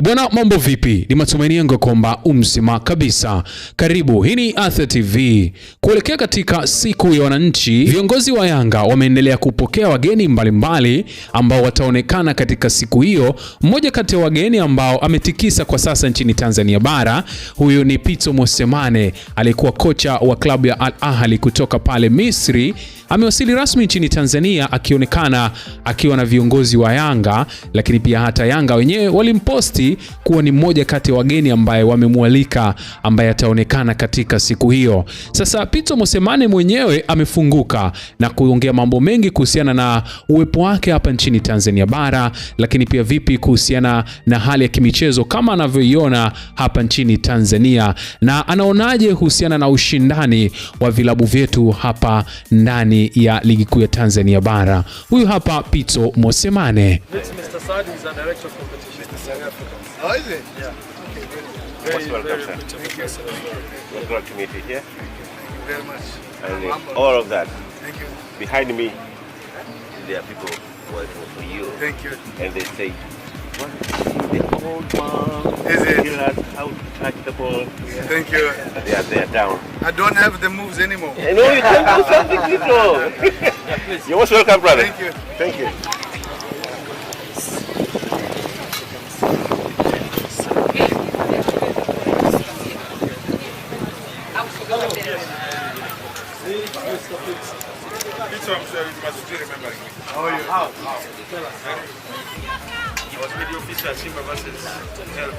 Bwana, mambo vipi? Ni matumaini yangu kwamba mzima kabisa. Karibu, hii ni Athe TV. Kuelekea katika siku ya wananchi, viongozi wa Yanga wameendelea kupokea wageni mbalimbali ambao wataonekana katika siku hiyo. Mmoja kati ya wageni ambao ametikisa kwa sasa nchini Tanzania bara, huyu ni Mosimane, alikuwa kocha wa klabu ya Al Ahly kutoka pale Misri. Amewasili rasmi nchini Tanzania akionekana akiwa na viongozi wa Yanga, lakini pia hata Yanga wenyewe walimposti kuwa ni mmoja kati ya wageni ambaye wamemwalika ambaye ataonekana katika siku hiyo. Sasa Mosimane mwenyewe amefunguka na kuongea mambo mengi kuhusiana na uwepo wake hapa nchini Tanzania bara, lakini pia vipi kuhusiana na hali ya kimichezo kama anavyoiona hapa nchini Tanzania, na anaonaje kuhusiana na ushindani wa vilabu vyetu hapa ndani ya ligi kuu ya Tanzania bara. Huyu hapa Mosimane. Mr. Saad is a director of competition in South Africa. Oh, is it? Yeah. Okay, Very thank you, sir. We're glad to meet you here. Thank you very much. And all of that. Thank you. Behind me, there are people working for you. Thank you. And they say, what is the old man? Is it? Tell us how to touch the ball. Yeah. Thank you. They are down. I don't have the moves anymore. I know you can do something little. You're most welcome, brother. Thank you. Thank you. How are you? He was with the official Simba versus Help.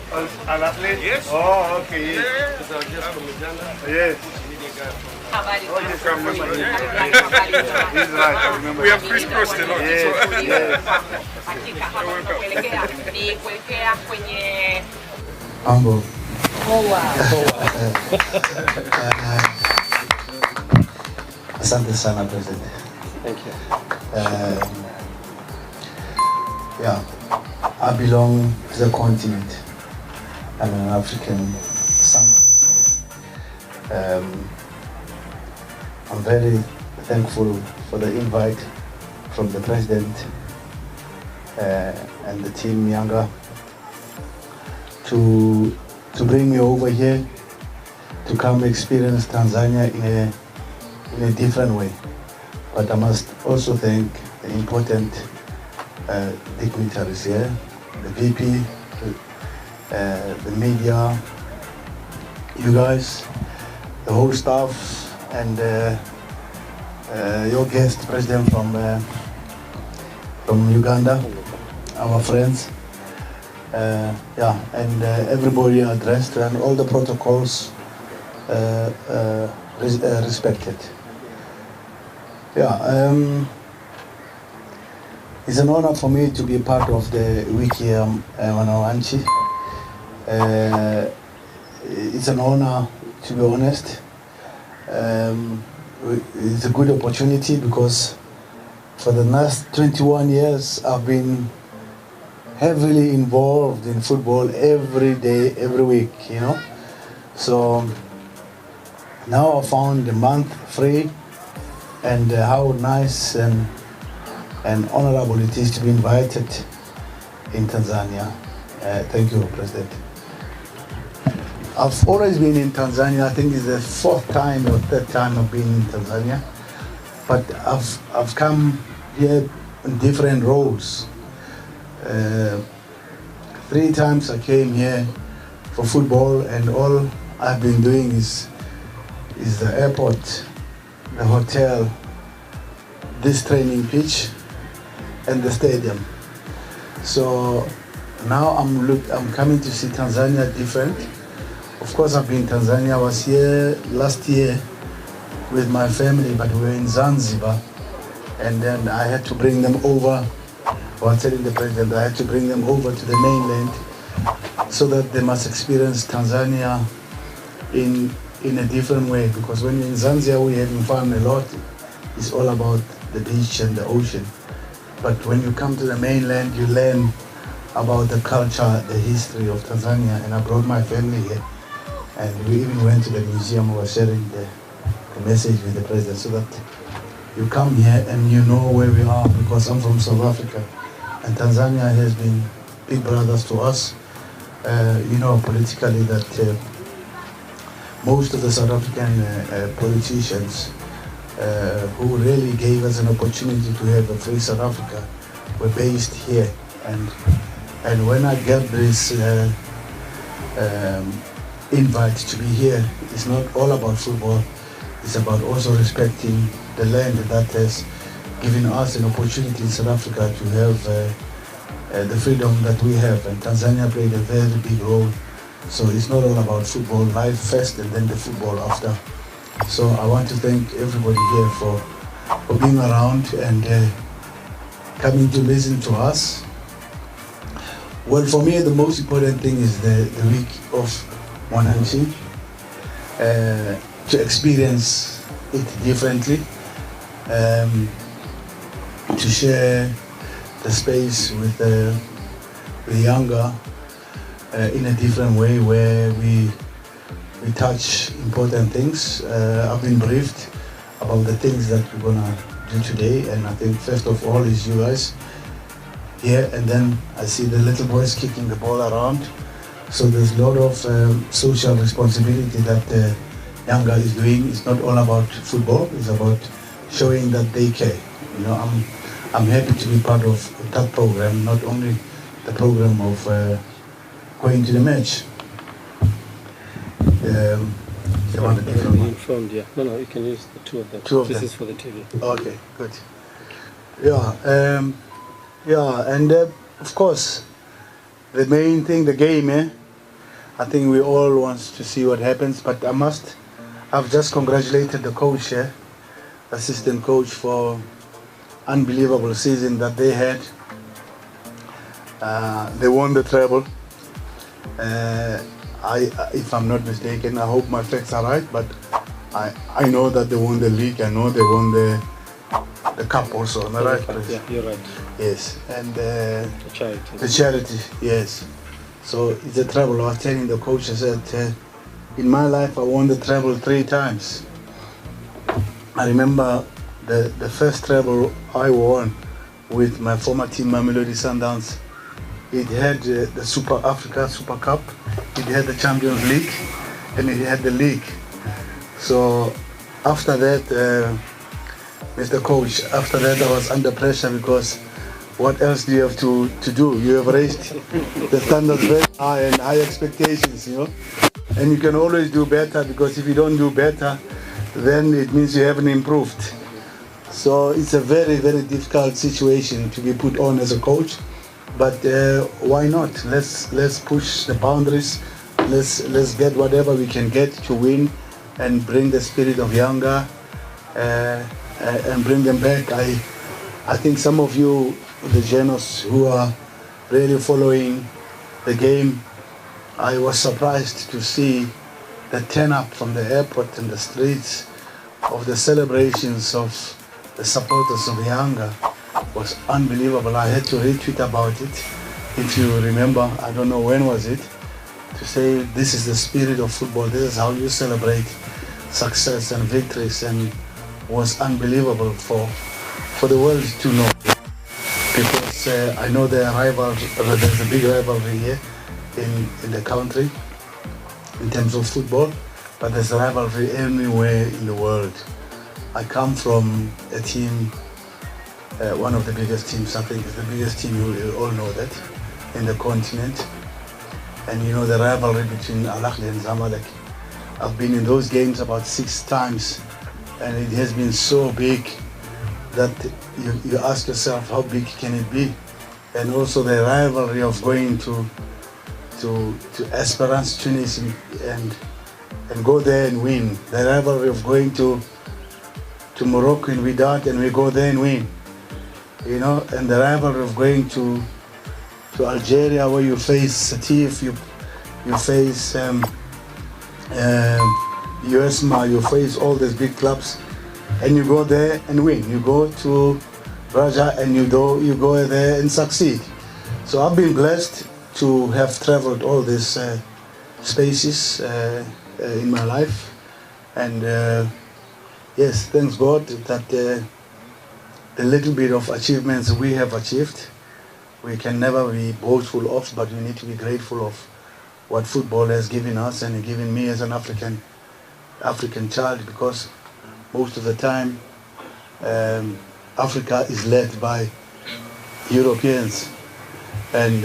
An athlete? Yes. Oh, okay. Yes. Because I was just from Uganda. Yes. Media guy from Oh, yes, I remember. Yeah. He's right, I remember. We have crisscrossed a lot. Yes, yes. Humble. Asante sana, President. Thank you. Yeah, I belong to the continent. I'm an African son. I'm very thankful for the invite from the President and the team YANGA to bring me over here to come experience Tanzania in a different way. But I must also thank the important dignitaries here, the VP, the media, you guys, the whole staff, and your guest, President from Uganda, our friends. And everybody addressed and all the protocols respected. It's an honor for me to be part of the wiki Wananchi. It's an honor, to be honest. It's a good opportunity because for the last 21 years I've been heavily involved in football every day, every week, you know. So now I found a month free, and how nice and honorable it is to be invited in Tanzania. Thank you, President. I've always been in Tanzania. I think it's the fourth time or third time I've been in Tanzania, but I've come here in different roles. 3 times I came here for football, and all I've been doing is the airport, the hotel, this training pitch, and the stadium. So now I'm coming to see Tanzania different. Of course, I've been in Tanzania. I was here last year with my family, but we were in Zanzibar, and then I had to bring them over. I was telling the President I had to bring them over to the mainland so that they must experience Tanzania in a different way, because when you're in Zanzibar we're having fun a lot. It's all about the beach and the ocean. But when you come to the mainland, you learn about the culture, the history of Tanzania. And I brought my family here, and we even went to the museum. We were sharing the message with the President so that you come here and you know where we are, because I'm from South Africa and Tanzania has been big brothers to us. politically that most of the South African politicians who really gave us an opportunity to have a free South Africa were based here. And when I get this invite to be here, it's not all about football. It's about also respecting the land that has given us an opportunity in South Africa to have the freedom that we have. And Tanzania played a very big role. So it's not all about football, life first and then the football after. So I want to thank everybody here for being around and coming to listen to us. Well, for me, the most important thing is the week of Mwananchi, to experience it differently, to share the space with YANGA in a different way where we touch important things. I've been briefed about the things that we're gonna do today, and I think first of all is you guys here, and then I see the little boys kicking the ball around. So there's a lot of social responsibility that YANGA is doing. It's not all about football, it's about showing that they care. I'm happy to be part of that program, not only the program of going to the match. They want a different one. Informed, yeah. No, you can use the two of them. This is for the TV. Okay, good. Yeah, and of course, the main thing, the game, I think we all want to see what happens, but I've just congratulated the coach, assistant coach, for unbelievable season that they had. They won the treble. If I'm not mistaken, I hope my facts are right, but I know that they won the league. I know they won the cup also. Am I right? Yeah, you're right. Yes, and The charity. the charity, yes. So it's a treble. I was telling the coach, I said, in my life I won the treble 3 times. I remember the first treble I won with my former team, Mamelodi Sundowns. It had the Super Africa Super Cup, it had the Champions League, and it had the league. So after that, Mr. Coach, after that I was under pressure because what else do you have to do? You have raised the standards very high and high expectations, and you can always do better, because if you don't do better, then it means you haven't improved. So it's a very, very difficult situation to be put on as a coach. But why not? Let's push the boundaries. Let's get whatever we can get to win, and bring the spirit of YANGA and bring them back. I think some of you, the journalists who are really following the game, I was surprised to see the turn up from the airport and the streets of the celebrations of the supporters of YANGA. Was unbelievable. I had to retweet about it. If you remember, I don't know when was it, to say this is the spirit of football, this is how you celebrate success and victories, and was unbelievable for the world to know. Because I know there's a big rivalry here in the country in terms of football, but there's a rivalry everywhere in the world. I come from a team, one of the biggest teams, I think is the biggest team, you all know that, in the continent. And the rivalry between Al Ahly and Zamalek. I've been in those games about 6 times, and it has been so big that you ask yourself, how big can it be? And also the rivalry of going to Esperance, Tunis, and go there and win. The rivalry of going to Morocco in Wydad, and we go there and win. And the rivalry of going to Algeria, where you face Satif, you face USMA, you face all these big clubs, and you go there and win. You go to Raja and you go there and succeed. So I've been blessed to have traveled all these spaces in my life, and yes, thanks God that the little bit of achievements we have achieved, we can never be boastful of, but we need to be grateful of what football has given us and given me as an African child, because most of the time Africa is led by Europeans, and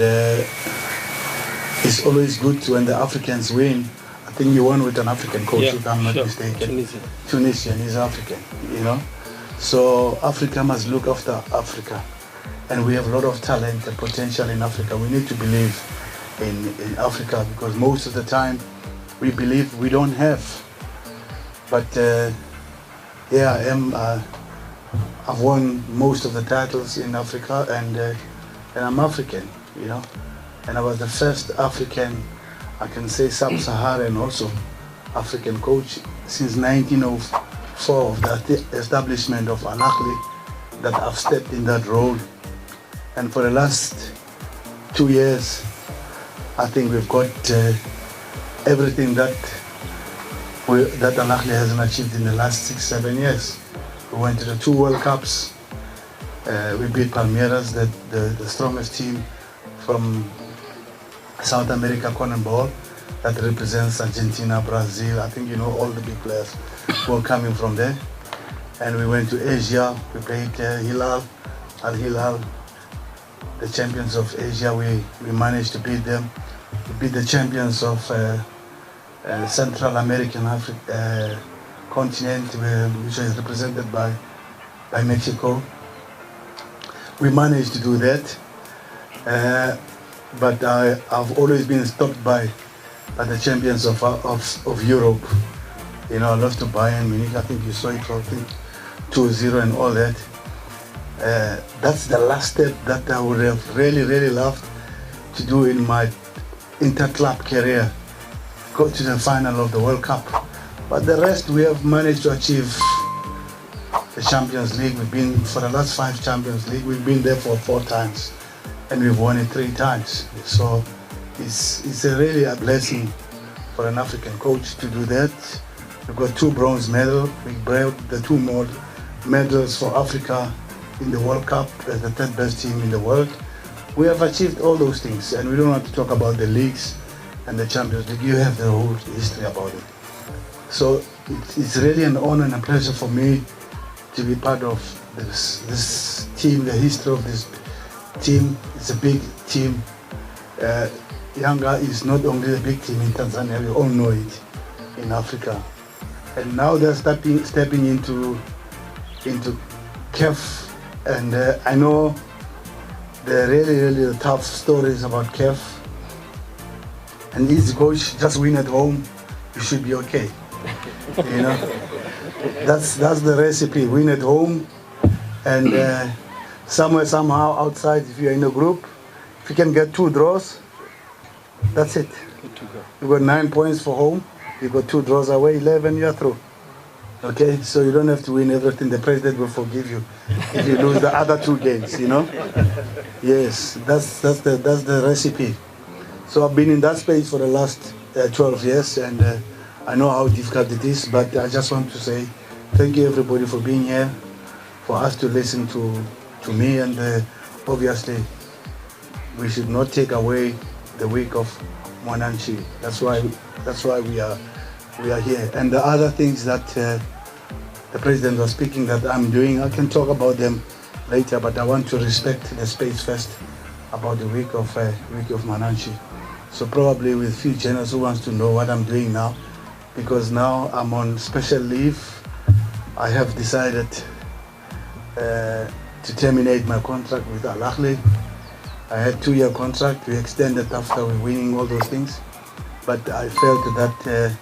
it's always good when the Africans win. I think you won with an African coach, if I'm not mistaken. Tunisian is African, you know. So Africa must look after Africa, and we have a lot of talent and potential in Africa. We need to believe in Africa, because most of the time we believe we don't have. But I've won most of the titles in Africa, and I'm African, you know. And I was the first African, I can say sub-Saharan also, African coach since 1904 of the establishment of Al Ahly, that I've stepped in that role. And for the last 2 years, I think we've got everything that Al Ahly hasn't achieved in the last 6-7 years. We went to the 2 World Cups. We beat Palmeiras, the strongest team from South America, CONMEBOL, that represents Argentina, Brazil. I think you know all the big players who are coming from there. And we went to Asia. We played Al Hilal, the champions of Asia. We managed to beat them. We beat the champions of Central American continent, which is represented by Mexico. We managed to do that, but I've always been stopped by the champions of Europe. You know, I love to Bayern Munich. I think you saw it, I think 2-0 and all that. That's the last step that I would have really loved to do in my inter-club career, go to the final of the World Cup. But the rest we have managed to achieve. The Champions League, we've been for the last 5 Champions League, we've been there for 4 times, and we've won it 3 times. So it's really a blessing for an African coach to do that. We've got 2 bronze medals. We brought the 2 more medals for Africa in the World Cup as the 3rd best team in the world. We have achieved all those things, and we don't have to talk about the leagues and the Champions League. You have the whole history about it. So it's really an honor and a pleasure for me to be part of this team, the history of this team. It's a big team. YANGA is not only a big team in Tanzania, we all know it, in Africa. And now they're stepping into CAF, and I know the really tough stories about CAF. And easy coach, just win at home, you should be okay. You know? That's the recipe. Win at home, and somehow outside, if you're in a group, if you can get 2 draws, that's it. You got 9 points for home. You got 2 draws away, 11. You're through. Okay, so you don't have to win everything. The president will forgive you if you lose the other 2 games. You know. Yes, that's the recipe. So I've been in that space for the last 12 years, and I know how difficult it is, but I just want to say thank you everybody for being here, for us to listen to me, and obviously we should not take away the week of Mwananchi. That's why we are here. And the other things that the president was speaking that I'm doing, I can talk about them later, but I want to respect the space first about the week of Mwananchi. So probably with few channels who wants to know what I'm doing now, because now I'm on special leave. I have decided to terminate my contract with Al Ahly. I had 2-year contract. We extended after we winning all those things, but I felt that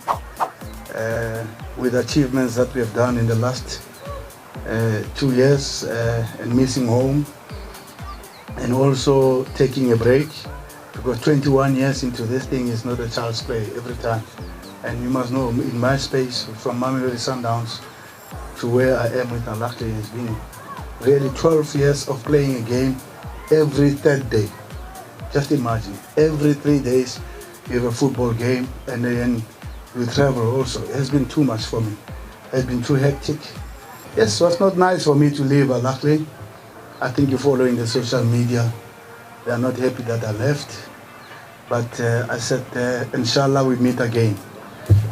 with achievements that we have done in the last 2 years, and missing home, and also taking a break, because 21 years into this thing is not a child's play every time. And you must know, in my space, from Mamelodi Sundowns to where I am with Al Ahly, has been really 12 years of playing a game every 3rd day. Just imagine, every 3 days you have a football game, and then you travel also. It has been too much for me. It has been too hectic. Yes, so it's not nice for me to leave Al Ahly. I think you're following the social media. They are not happy that I left. But I said, inshallah, we meet again.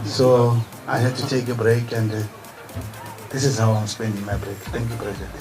So I had to take a break, and this is how I'm spending my break. Thank you, President.